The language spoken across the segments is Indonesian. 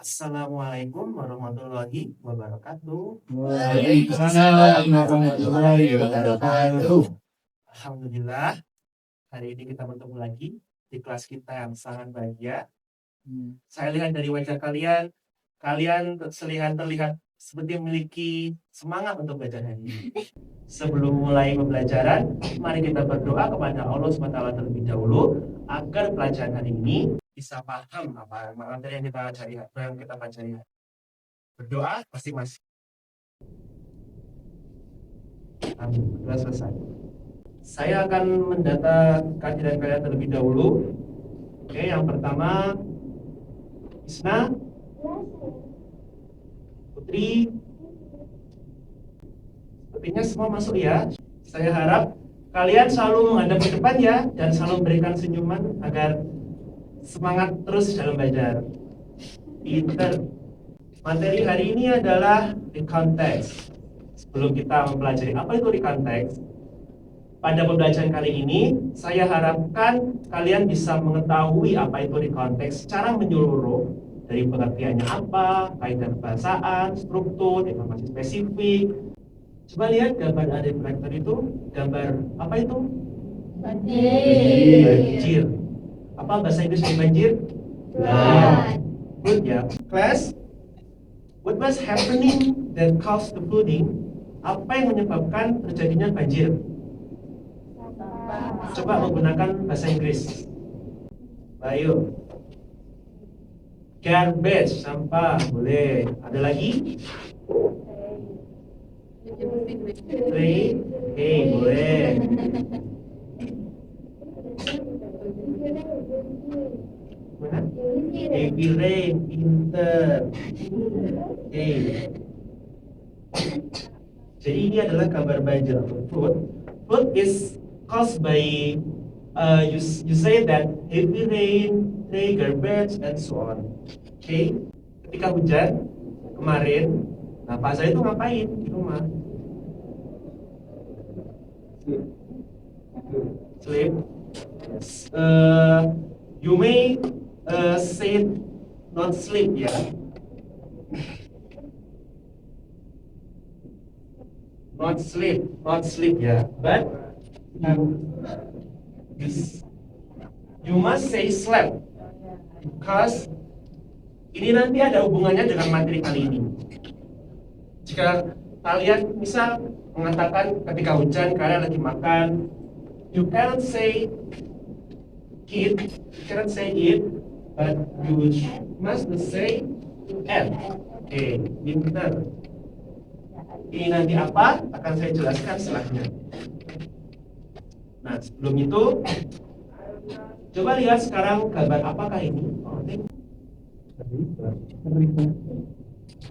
Assalamualaikum warahmatullahi wabarakatuh. Waalaikumsalam warahmatullahi wabarakatuh. Alhamdulillah, hari ini kita bertemu lagi di kelas kita yang sangat bahagia. Saya lihat dari wajah kalian, kalian terlihat seperti memiliki semangat untuk belajar hari ini. Sebelum mulai pembelajaran, mari kita berdoa kepada Allah SWT terlebih dahulu agar pelajaran hari ini bisa paham apa materi yang kita pelajari. Berdoa pasti masih. Amin. Sudah selesai. Saya akan mendata kehadiran kalian terlebih dahulu. Oke, yang pertama Isna, Putri. Sepertinya semua masuk ya. Saya harap kalian selalu menghadap ke depan ya dan selalu memberikan senyuman agar semangat terus dalam belajar. Pinter. Materi hari ini adalah recontext. Sebelum kita mempelajari apa itu recontext, pada pembelajaran kali ini saya harapkan kalian bisa mengetahui apa itu recontext secara menyeluruh, dari pengertiannya apa, kaidah bahasaan, struktur, informasi spesifik. Coba lihat gambar ada di proyektor itu, gambar apa itu? Banjir. Apa bahasa Inggris dari banjir? Good ya. Class, what was happening that caused the flooding? Apa yang menyebabkan terjadinya banjir? Coba menggunakan bahasa Inggris. Ayo. Garbage, sampah, boleh. Ada lagi? Tray, boleh. Mana? Heavy rain, pinter. Jadi ini adalah gambar banjir atau flood. Flood is caused by you say that heavy rain, tray, garbage, and so on. Okay? Ketika hujan kemarin, nah Pak saya itu ngapain di rumah? Sleep. Yes. You may say not sleep ya. Not sleep ya. But you must say slept because ini nanti ada hubungannya dengan materi kali ini. Jika kalian misal mengatakan ketika hujan kalian lagi makan, you cannot say eat, but you must say eat. Pinter. Ini nanti apa akan saya jelaskan setelahnya. Nah, sebelum itu coba lihat sekarang gambar apakah ini?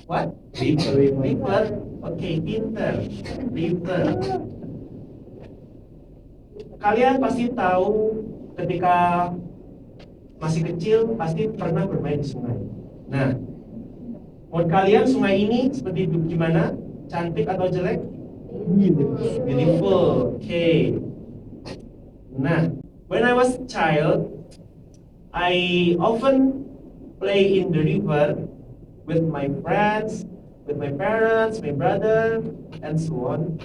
What? River. Oke, pinter. River. Kalian pasti tahu ketika masih kecil pasti pernah bermain di sungai. Nah, menurut kalian sungai ini seperti gimana? Cantik atau jelek? Beautiful. Oke. Nah, when I was a child, I often play in the river with my friends, with my parents, my brother, and so on.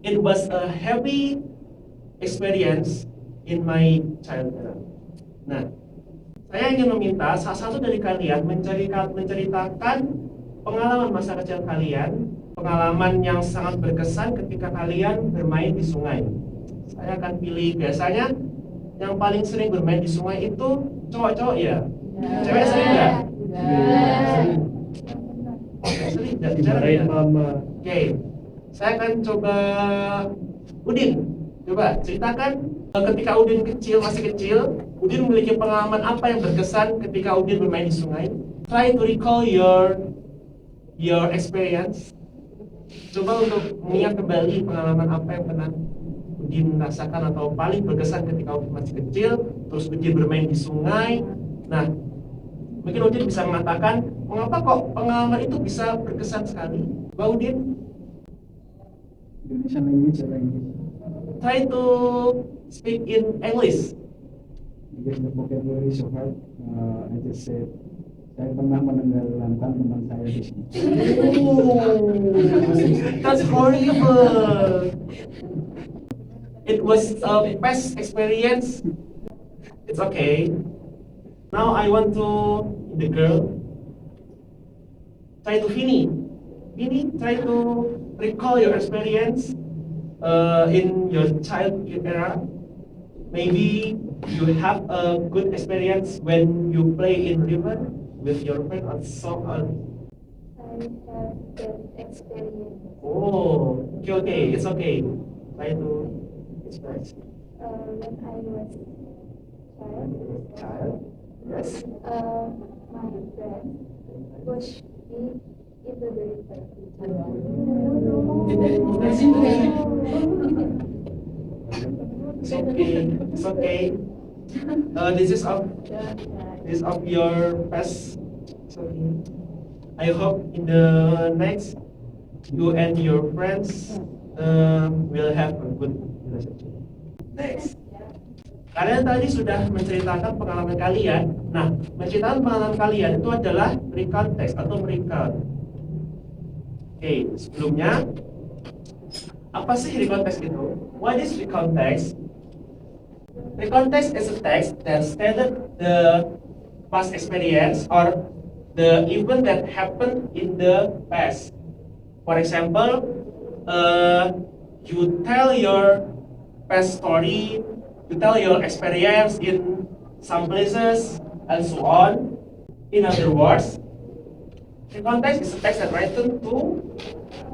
It was a happy experience in my childhood. Nah, saya ingin meminta salah satu dari kalian menceritakan pengalaman masa kecil kalian, pengalaman yang sangat berkesan ketika kalian bermain di sungai. Saya akan pilih biasanya yang paling sering bermain di sungai itu cowok-cowok ya. Cewek sering nggak? Sering jarang ya. Oke, saya akan coba Udin. Coba ceritakan ketika Udin masih kecil, Udin memiliki pengalaman apa yang berkesan ketika Udin bermain di sungai? Try to recall your experience. Coba untuk mengingat kembali pengalaman apa yang pernah Udin rasakan atau paling berkesan ketika Udin masih kecil, terus Udin bermain di sungai. Nah, mungkin Udin bisa mengatakan mengapa kok pengalaman itu bisa berkesan sekali. Coba Udin. Try to speak in English. Because the vocabulary is so hard, I just said Saya pernah menenggelamkan teman saya di sini. That's horrible. It was a past experience. It's okay. Now I want to the girl. Try to Vini, try to recall your experience in your childhood era. Maybe you have a good experience when you play in river with your friend or so on. I have that experience. Oh, okay, it's okay. Try to express. When I was Child. Yes. my friend pushed me into the river. It's okay. It's okay. This is of your past. It's okay. I hope in the next you and your friends will have a good relationship. Next. Kalian tadi sudah menceritakan pengalaman kalian. Nah, menceritakan pengalaman kalian itu adalah recontext atau recount. Oke, sebelumnya apa sih recontext itu? What is recontext? Recontext is a text that stated the past experience or the event that happened in the past. For example, you tell your past story, you tell your experience in some places, and so on. In other words, recontext is a text that written to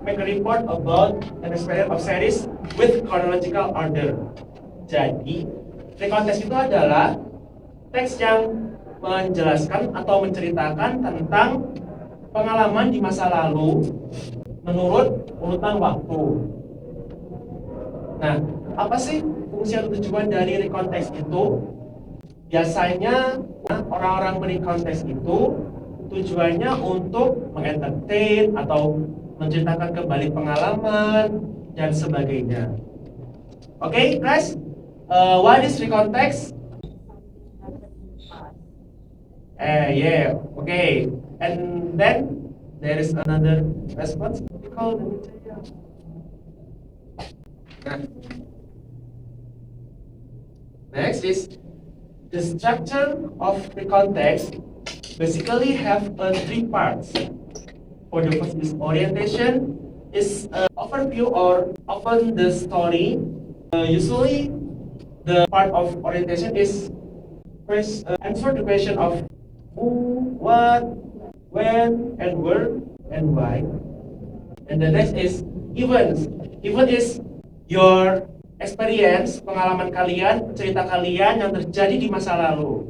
make a report about an experience of series with chronological order. Jadi, recontext itu adalah teks yang menjelaskan atau menceritakan tentang pengalaman di masa lalu menurut urutan waktu. Nah, apa sih fungsi atau tujuan dari recontext itu? Biasanya orang-orang merecontext itu tujuannya untuk mengentertain atau menceritakan kembali pengalaman dan sebagainya. Oke, guys, what is recontext? Yeah, okay. And then there is another response. Recall the material. Next is the structure of the context basically have three parts. For the first is orientation, is overview or open the story. Usually the part of orientation is first answer the question of who, what, when, and where, and why. And the next is events. Event is your experience, pengalaman kalian, cerita kalian yang terjadi di masa lalu.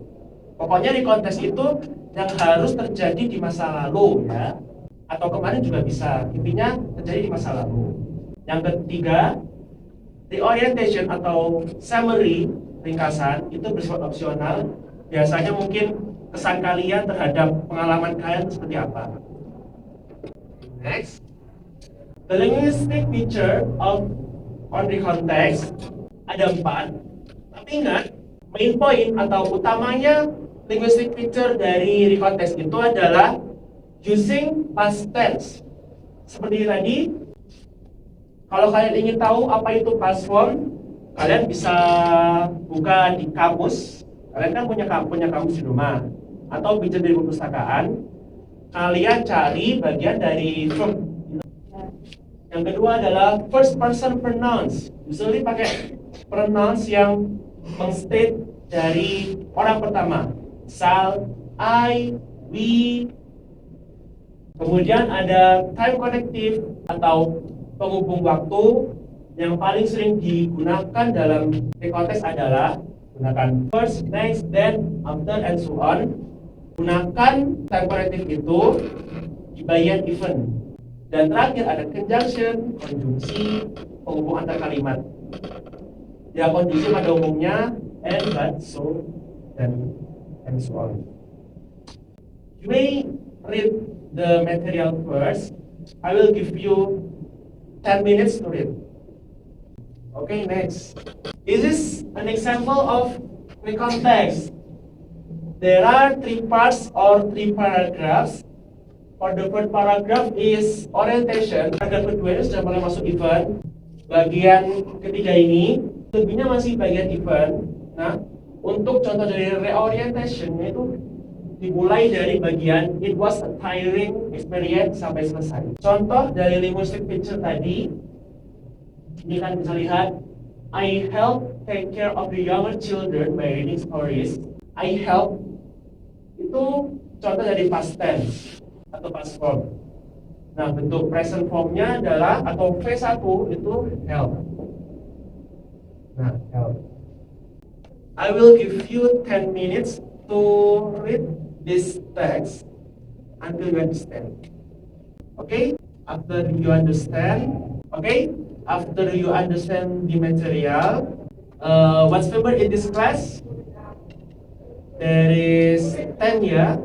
Pokoknya di konteks itu yang harus terjadi di masa lalu ya. Atau kemarin juga bisa. Intinya terjadi di masa lalu. Yang ketiga, the orientation atau summary, ringkasan, itu bersifat opsional. Biasanya mungkin kesan kalian terhadap pengalaman kalian itu seperti apa. Next, the linguistic feature of on the context ada 4. Tapi ingat, main point atau utamanya linguistic feature dari recontext itu adalah using past tense. Seperti tadi, kalau kalian ingin tahu apa itu past form, kalian bisa buka di kamus. Kalian kan punya kamus di rumah atau pinjam dari perpustakaan. Kalian cari bagian dari verb. Yang kedua adalah first person pronouns. Usually pakai pronouns yang mengstate dari orang pertama. Misal, I, we. Kemudian ada time connective atau penghubung waktu yang paling sering digunakan dalam konteks adalah gunakan first, next, then, after, and so on. Gunakan time connective itu di bagian event. Dan terakhir ada conjunction, konjungsi, penghubung antar kalimat. Ya, konjungsi pada umumnya and, but, so, and so on. You may read the material first. I will give you 10 minutes to read. Okay, next. Is this an example of recontext? there are three parts or three paragraphs. For the first paragraph is orientation. Paragraf kedua ini sudah mulai masuk event. Bagian ketiga ini lebihnya masih bagian event. Nah, untuk contoh dari reorientation itu dimulai dari bagian it was a tiring experience sampai selesai. Contoh dari linguistic picture tadi, ini kan bisa lihat, I help take care of the younger children by reading stories. I help itu contoh dari past tense atau past form. Nah, bentuk present formnya adalah atau V1 itu help. Nah, help. I will give you 10 minutes to read this text until you understand. Okay? After you understand, the material, what's favorite in this class? There is 10 ya.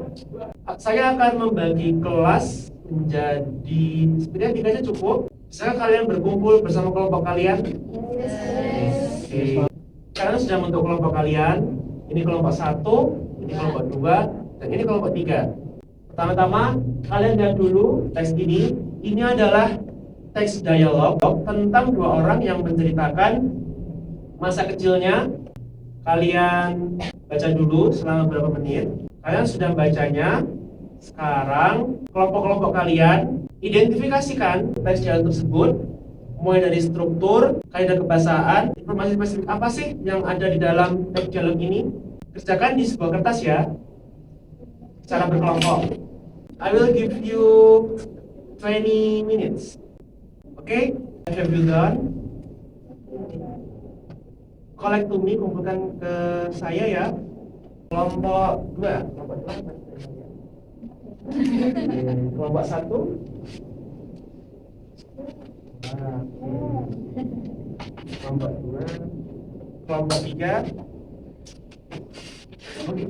Saya akan membagi kelas menjadi sebenarnya 3 aja cukup. Bisa kalian berkumpul bersama kelompok kalian? Oke. Kalian sudah membentuk kelompok kalian. Ini kelompok 1, ini kelompok 2, dan ini kelompok 3. Pertama-tama, kalian lihat dulu teks ini. Ini adalah teks dialog tentang 2 orang yang menceritakan masa kecilnya. Kalian baca dulu selama beberapa menit. Kalian sudah bacanya. Sekarang kelompok-kelompok kalian identifikasikan teks dialog tersebut, mulai dari struktur, kaidah kebahasaan, informasi spesifik apa sih yang ada di dalam teks dialog ini. Kerjakan di sebuah kertas ya, secara berkelompok. I will give you 20 minutes. Okay? Have you done? Collect to me, kumpulkan ke saya ya. Kelompok 2, kelompok 1. Kelompok 2, kelompok 3. Oke.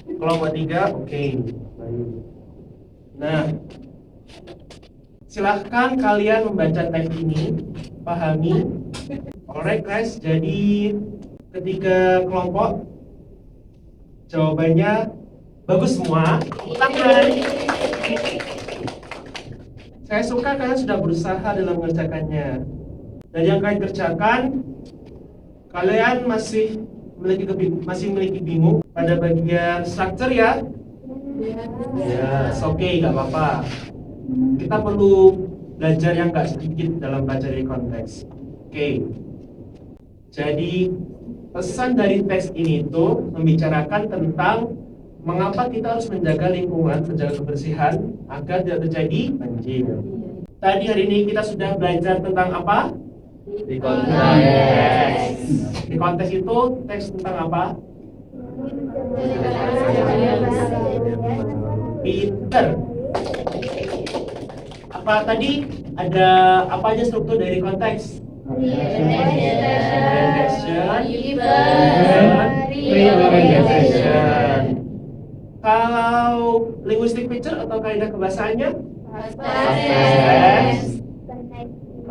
Kelompok 3, oke. Nah, silahkan kalian membaca teks ini, pahami. Alright guys, jadi ketiga kelompok jawabannya bagus semua. Tangan. Saya suka kalian sudah berusaha dalam mengerjakannya. Dan yang kalian kerjakan, kalian masih memiliki bingung pada bagian structure ya? Ya, oke, nggak apa-apa. Kita perlu belajar yang nggak sedikit dalam belajar dari konteks. Oke. Jadi pesan dari teks ini itu membicarakan tentang mengapa kita harus menjaga lingkungan, menjaga kebersihan agar tidak terjadi banjir. Tadi hari ini kita sudah belajar tentang apa? Di konteks. Di konteks itu teks tentang apa? Pinter. Apa tadi? Ada apa aja struktur dari konteks? Reorientation. Kalau linguistic picture atau kaidah kebahasaannya?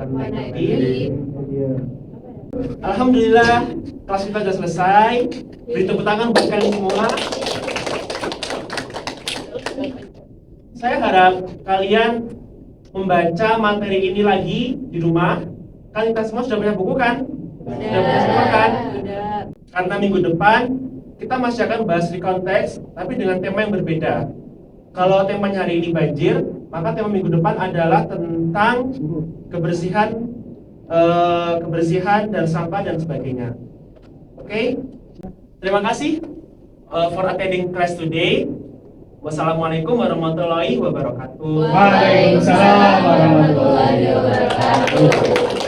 Connective. Alhamdulillah, kelas kita sudah selesai. Beri tepuk tangan buat kalian semua. Saya harap kalian membaca materi ini lagi di rumah. Kalian semua sudah punya buku kan? Sudah punya semua kan? Karena minggu depan kita masih akan bahas di konteks, tapi dengan tema yang berbeda. Kalau temanya hari ini banjir, maka tema minggu depan adalah tentang kebersihan dan sampah dan sebagainya. Oke? Terima kasih for attending class today. Wassalamualaikum warahmatullahi wabarakatuh. Waalaikumsalam warahmatullahi wabarakatuh.